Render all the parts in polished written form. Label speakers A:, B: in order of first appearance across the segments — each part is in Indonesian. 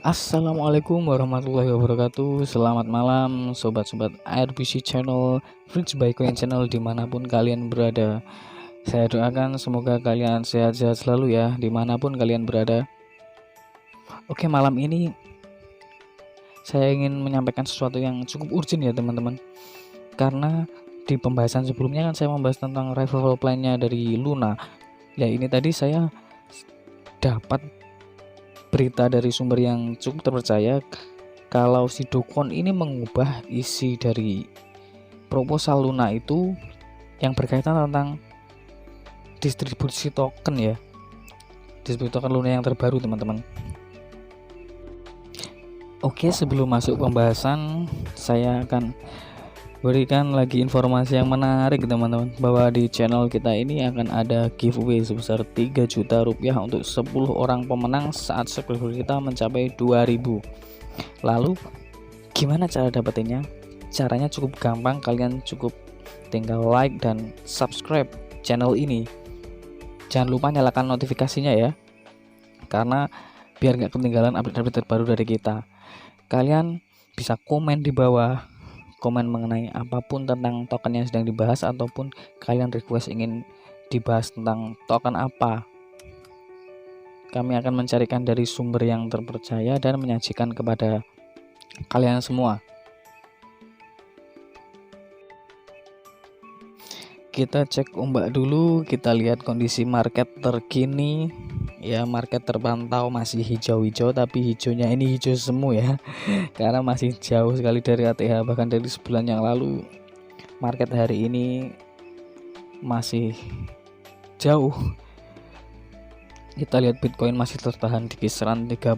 A: Assalamualaikum warahmatullahi wabarakatuh. Selamat malam sobat-sobat AirPC Channel, Fridge by Coin Channel dimanapun kalian berada. Saya doakan semoga kalian sehat-sehat selalu ya dimanapun kalian berada. Oke, malam ini saya ingin menyampaikan sesuatu yang cukup urgent ya teman-teman. Karena di pembahasan sebelumnya kan saya membahas tentang revival plan-nya dari Luna. Ya, ini tadi saya dapat berita dari sumber yang cukup terpercaya kalau si Dokon ini mengubah isi dari proposal Luna itu yang berkaitan tentang distribusi token ya, distribusi token Luna yang terbaru teman-teman. Oke, sebelum masuk pembahasan saya akan berikan lagi informasi yang menarik teman-teman, bahwa di channel kita ini akan ada giveaway sebesar 3 juta rupiah untuk 10 orang pemenang saat subscriber kita mencapai 2000. Lalu gimana cara dapetinnya? Caranya cukup gampang, kalian cukup tinggal like dan subscribe channel ini. Jangan lupa nyalakan notifikasinya ya, karena biar gak ketinggalan update-update terbaru dari kita. Kalian bisa komen di bawah, komen mengenai apapun tentang token yang sedang dibahas, ataupun kalian request ingin dibahas tentang token apa. Kami akan mencarikan dari sumber yang terpercaya dan menyajikan kepada kalian semua. Kita cek ombak dulu, kita lihat kondisi market terkini ya. Market terpantau masih hijau-hijau, tapi hijaunya ini hijau semu ya karena masih jauh sekali dari ATH. Bahkan dari sebulan yang lalu market hari ini masih jauh. Kita lihat Bitcoin masih tertahan di kisaran 30.000,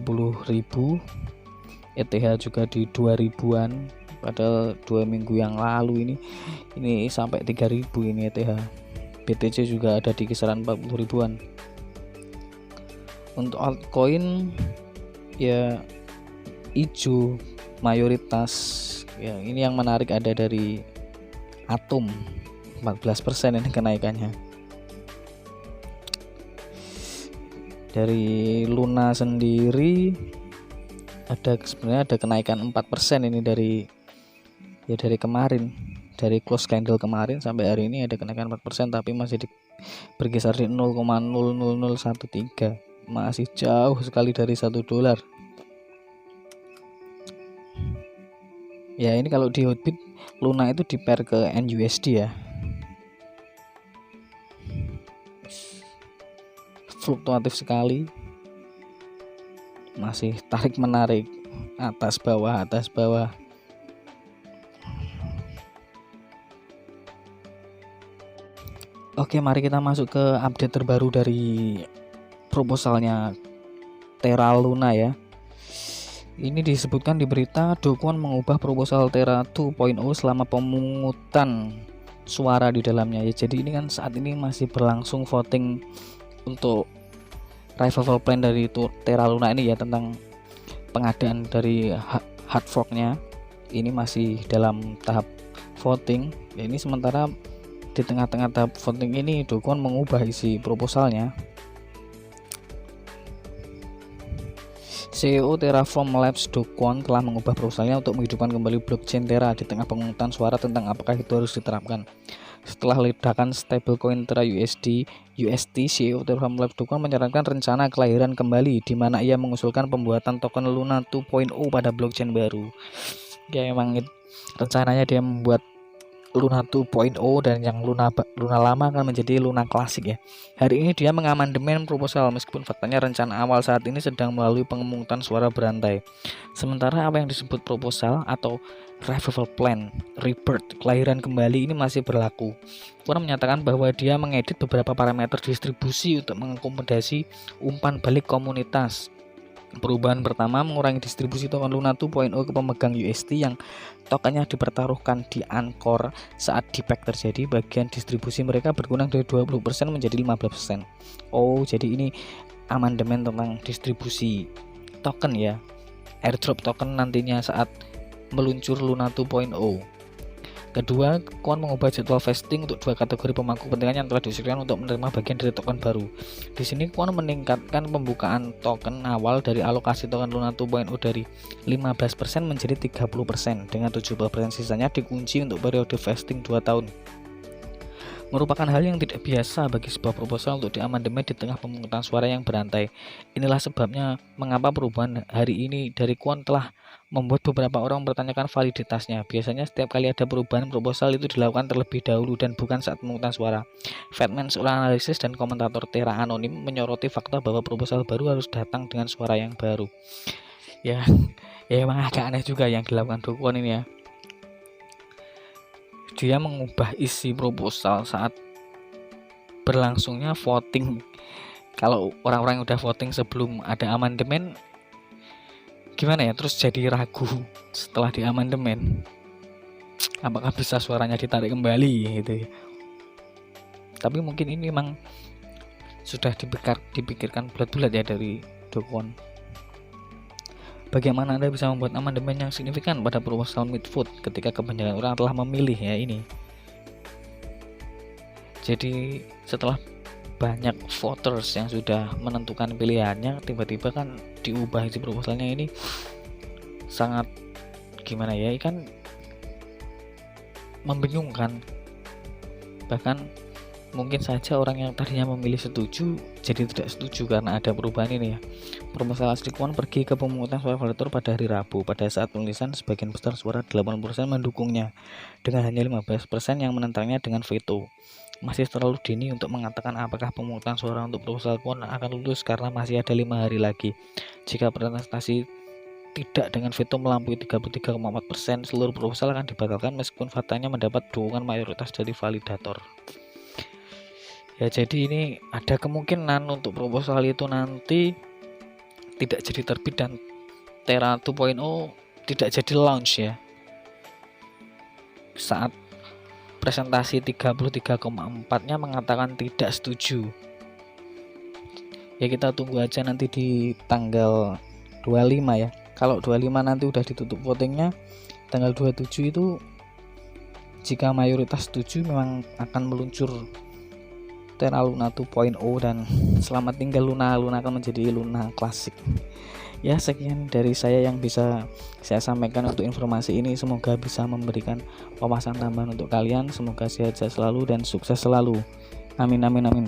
A: ETH juga di 2000-an, padahal 2 minggu yang lalu ini sampai 3000 ini ETH. BTC juga ada di kisaran 40 ribuan. Untuk altcoin ya hijau mayoritas ya. Ini yang menarik ada dari Atom, 14% ini kenaikannya. Dari Luna sendiri sebenarnya ada kenaikan 4% ini dari kemarin, dari close candle kemarin sampai hari ini ada kenaikan 4%, tapi masih berkisar di 0,00013, masih jauh sekali dari $1. Ya, ini kalau di Hotbit Luna itu di pair ke NUSD ya, fluktuatif sekali, masih tarik menarik, atas bawah. Oke, mari kita masuk ke update terbaru dari proposalnya Terra Luna ya. Ini disebutkan di berita Dokon mengubah proposal Terra 2.0 selama pemungutan suara di dalamnya ya. Jadi ini kan saat ini masih berlangsung voting untuk revival plan dari Terra Luna ini ya, tentang pengadaan dari hard forknya. Ini masih dalam tahap voting ya. Ini sementara di tengah-tengah tahap voting ini Dokon mengubah isi proposalnya. CEO Terraform Labs Dokon telah mengubah proposalnya untuk menghidupkan kembali blockchain Terra di tengah pemungutan suara tentang apakah itu harus diterapkan. Setelah ledakan stablecoin Terra UST, CEO Terraform Labs Dokon menyarankan rencana kelahiran kembali, di mana ia mengusulkan pembuatan token Luna 2.0 pada blockchain baru. Ya, emang rencananya dia membuat Luna 2.0 dan yang Luna lama akan menjadi Luna klasik ya. Hari ini dia mengamandemen proposal, meskipun faktanya rencana awal saat ini sedang melalui pemungutan suara berantai. Sementara apa yang disebut proposal atau revival plan, rebirth, kelahiran kembali, ini masih berlaku. Orang menyatakan bahwa dia mengedit beberapa parameter distribusi untuk mengakomodasi umpan balik komunitas. Perubahan pertama, mengurangi distribusi token Luna 2.0 ke pemegang UST yang tokennya dipertaruhkan di Anchor saat DePack terjadi. Bagian distribusi mereka berkurang dari 20% menjadi 15%. Oh, jadi ini amandemen tentang distribusi token ya, airdrop token nantinya saat meluncur Luna 2.0. Kedua, Kwon mengubah jadwal vesting untuk 2 kategori pemangku kepentingan yang telah diusulkan untuk menerima bagian dari token baru. Di sini Kwon meningkatkan pembukaan token awal dari alokasi token Luna 2.0 dari 15% menjadi 30%, dengan 70% sisanya dikunci untuk periode vesting 2 tahun. Merupakan hal yang tidak biasa bagi sebuah proposal untuk diamandemen di tengah pemungutan suara yang berantai. Inilah sebabnya mengapa perubahan hari ini dari Kwon telah membuat beberapa orang mempertanyakan validitasnya. Biasanya setiap kali ada perubahan proposal itu dilakukan terlebih dahulu dan bukan saat pemungutan suara. Fatman, seorang analisis dan komentator Terra Anonim, menyoroti fakta bahwa proposal baru harus datang dengan suara yang baru. Ya emang agak aneh juga yang dilakukan Do Kwon ini ya. Dia mengubah isi proposal saat berlangsungnya voting. Kalau orang-orang yang udah voting sebelum ada amandemen, gimana ya, terus jadi ragu setelah di amandemen, apakah bisa suaranya ditarik kembali gitu ya. Tapi mungkin ini memang sudah dipikirkan bulat-bulat ya dari Do Kwon. Bagaimana Anda bisa membuat amandemen yang signifikan pada proposal Midfoot ketika kebanyakan orang telah memilih ya ini. Jadi setelah banyak voters yang sudah menentukan pilihannya, tiba-tiba kan diubah isi proposalnya, ini sangat gimana ya, kan membingungkan. Bahkan mungkin saja orang yang tadinya memilih setuju jadi tidak setuju karena ada perubahan ini ya. Proposal asli Kwon pergi ke pemungutan suara validator pada hari Rabu. Pada saat penulisan, sebagian besar suara 80% mendukungnya, dengan hanya 15% yang menentangnya dengan veto. Masih terlalu dini untuk mengatakan apakah pemungutan suara untuk proposal Kwon akan lulus karena masih ada 5 hari lagi. Jika presentasi tidak dengan veto melampaui 33,4%, seluruh proposal akan dibatalkan meskipun faktanya mendapat dukungan mayoritas dari validator. Ya, jadi ini ada kemungkinan untuk proposal itu nanti tidak jadi terbit dan Terra 2.0 tidak jadi launch ya. Saat presentasi 33,4-nya mengatakan tidak setuju. Ya, kita tunggu aja nanti di tanggal 25 ya. Kalau 25 nanti udah ditutup votingnya, tanggal 27 itu jika mayoritas setuju memang akan meluncur Terra Luna 2.0 dan selamat tinggal Luna akan menjadi Luna klasik. Ya, sekian dari saya yang bisa saya sampaikan untuk informasi ini. Semoga bisa memberikan wawasan tambahan untuk kalian. Semoga sehat selalu dan sukses selalu. Amin amin amin.